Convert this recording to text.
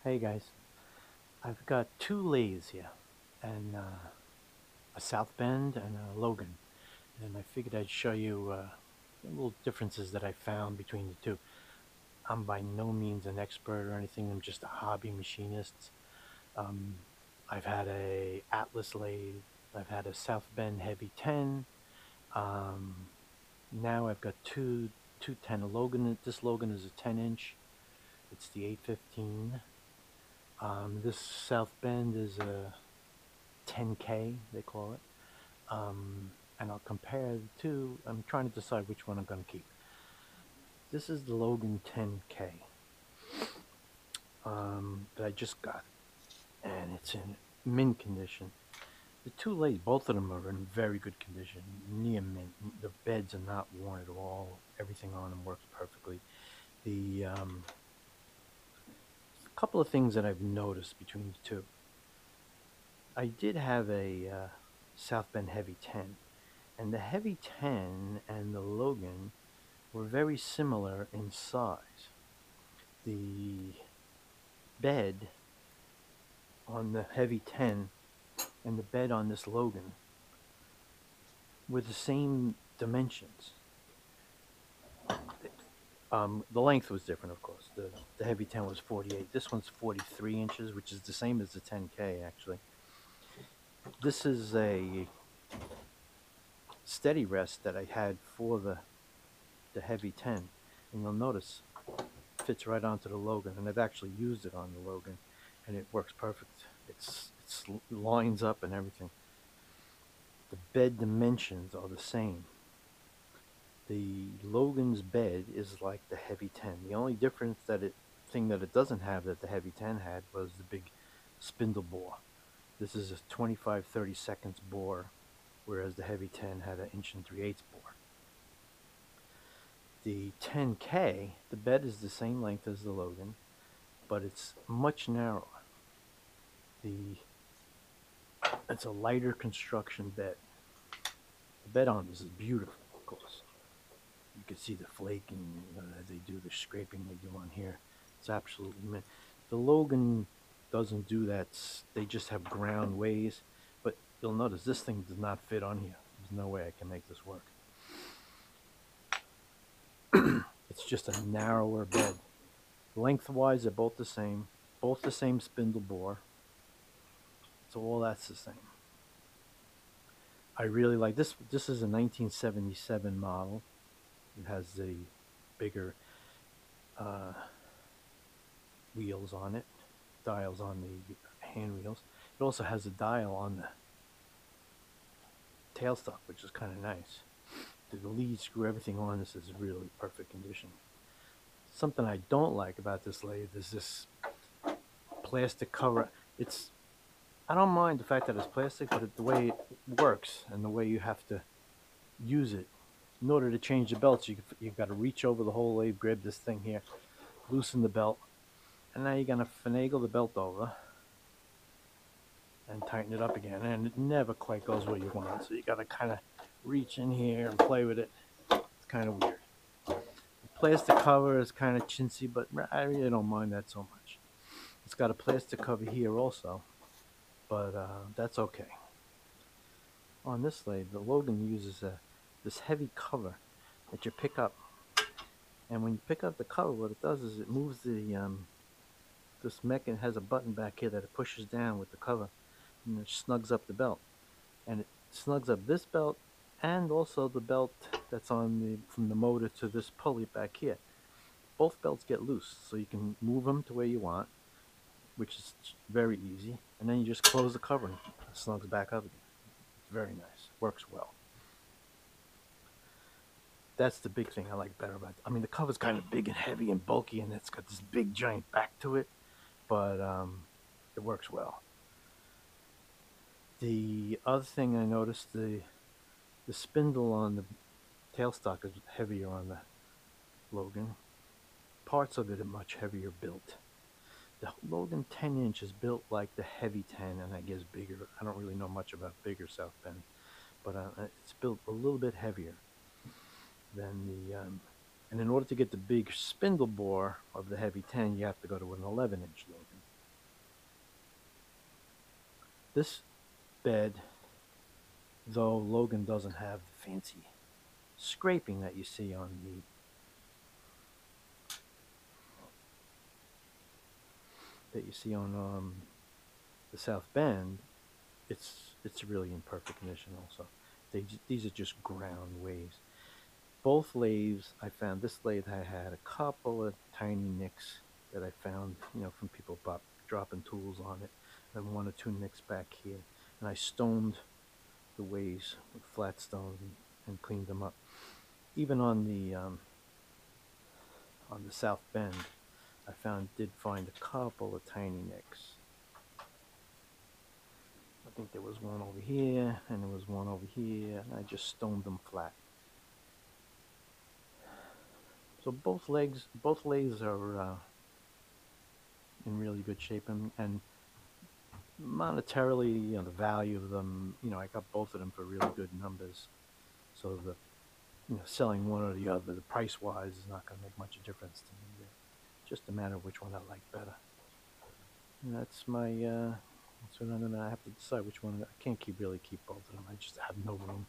Hey guys, I've got two lathes here, and a South Bend and a Logan, and I figured I'd show you the little differences that I found between the two. I'm by no means an expert or anything. I'm just a hobby machinist. Um, I've had a Atlas lathe. I've had a South Bend Heavy 10. Um, Now I've got two 10. A Logan. This Logan is a 10-inch. It's the 815. This South Bend is a 10K, they call it. And I'll compare the two. I'm trying to decide which one I'm going to keep. This is the Logan 10K that I just got, and it's in mint condition. The two lathes, both of them are in very good condition, near mint. The beds are not worn at all. Everything on them works perfectly. The A couple of things that I've noticed between the two. I did have a South Bend Heavy 10, and the Heavy 10 and the Logan were very similar in size. The bed on the Heavy 10 and the bed on this Logan were the same dimensions. The length was different, of course. The Heavy 10 was 48. This one's 43 inches, which is the same as the 10K, actually. This is a steady rest that I had for the Heavy 10. And you'll notice it fits right onto the Logan. And I've actually used it on the Logan, and it works perfect. It's lines up and everything. The bed dimensions are the same. The Logan's bed is like the Heavy 10. The only difference thing that it doesn't have that the Heavy 10 had was the big spindle bore. This is a 25/32 bore, whereas the Heavy 10 had an 1 3/8 bore. The 10K, the bed is the same length as the Logan, but it's much narrower. It's a lighter construction bed. The bed on this is beautiful, of course. You can see the flaking as they do the scraping they do on here. It's absolutely mint. The Logan doesn't do that. They just have ground ways, but you'll notice this thing does not fit on here. There's no way I can make this work. It's just a narrower bed. Lengthwise, they're both the same spindle bore. So all that's the same. I really like this. This is a 1977 model. It has the bigger uh, wheels on it, dials on the hand wheels. It also has a dial on the tailstock, which is kind of nice. The lead screw, everything on this is really perfect condition. Something I don't like about this lathe is this plastic cover. I don't mind the fact that it's plastic, but the way it works and the way you have to use it in order to change the belts, you've got to reach over the whole lathe, grab this thing here, loosen the belt, and now you're going to finagle the belt over and tighten it up again, and it never quite goes where you want. So you got to kind of reach in here and play with it. It's kind of weird. The plastic cover is kind of chintzy, but I really don't mind that so much. It's got a plastic cover here also, but that's okay. On this lathe, the Logan uses this heavy cover that you pick up, and when you pick up the cover, what it does is it moves this mechanism. Has a button back here that it pushes down with the cover, and it snugs up the belt, and it snugs up this belt and also the belt that's on from the motor to this pulley back here. Both belts get loose, so you can move them to where you want, which is very easy, and then you just close the cover and it snugs back up again. It's very nice. Works well. That's the big thing I like better about it. I mean, the cover's kind of big and heavy and bulky, and it's got this big giant back to it, but it works well. The other thing I noticed, the spindle on the tailstock is heavier on the Logan. Parts of it are much heavier built. The Logan 10-inch is built like the Heavy 10, and I guess bigger. I don't really know much about bigger South Bend, but it's built a little bit heavier than the. And in order to get the big spindle bore of the Heavy 10, you have to go to an 11-inch Logan. This bed, though Logan doesn't have the fancy scraping that you see on the South Bend, it's really in perfect condition. Also, these are just ground waves. Both lathes I found. This lathe I had a couple of tiny nicks that I found, from people dropping tools on it, and one or two nicks back here. And I stoned the ways with flat stones and cleaned them up. Even on the South Bend, did find a couple of tiny nicks. I think there was one over here and there was one over here, and I just stoned them flat. So both lathes are in really good shape, and monetarily, the value of them, I got both of them for really good numbers. So selling one or the other, the price wise, is not going to make much of a difference to me. Just a matter of which one I like better. And that's what I'm gonna have to decide which one. I can't keep both of them. I just have no room.